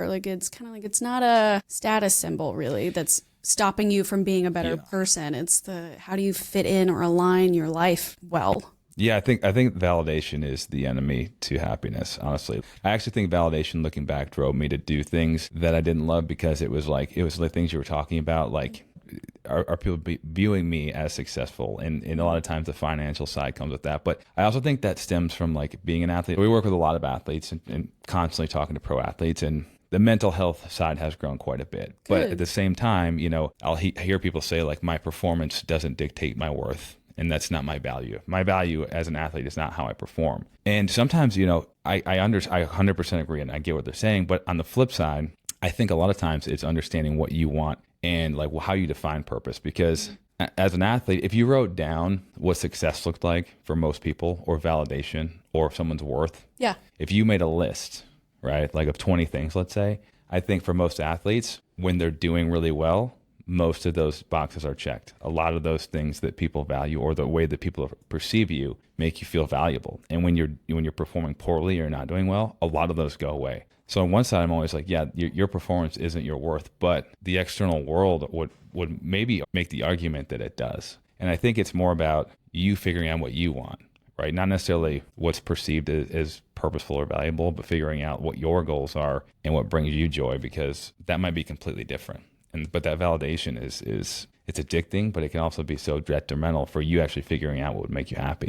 Or like it's kind of like it's not a status symbol really that's stopping you from being a better person. It's the how do you fit in or align your life well. Yeah, I think validation is the enemy to happiness, honestly. I actually think validation, looking back, drove me to do things that I didn't love because it was the things you were talking about, like are people viewing me as successful? And a lot of times the financial side comes with that. But I also think that stems from like being an athlete. We work with a lot of athletes and constantly talking to pro athletes, and the mental health side has grown quite a bit. Good. But at the same time, I'll hear people say like my performance doesn't dictate my worth. And that's not my value. My value as an athlete is not how I perform. And sometimes, I 100% agree and I get what they're saying. But on the flip side, I think a lot of times it's understanding what you want and like how you define purpose. Because as an athlete, if you wrote down what success looked like for most people, or validation, or someone's worth, Yeah. if you made a list, right, like of 20 things, let's say, I think for most athletes, when they're doing really well, most of those boxes are checked. A lot of those things that people value or the way that people perceive you make you feel valuable. And when you're performing poorly or not doing well, a lot of those go away. So on one side, I'm always like, yeah, your performance isn't your worth, but the external world would maybe make the argument that it does. And I think it's more about you figuring out what you want, right? Not necessarily what's perceived as purposeful or valuable, but figuring out what your goals are and what brings you joy, because that might be completely different. But that validation is it's addicting, but it can also be so detrimental for you actually figuring out what would make you happy.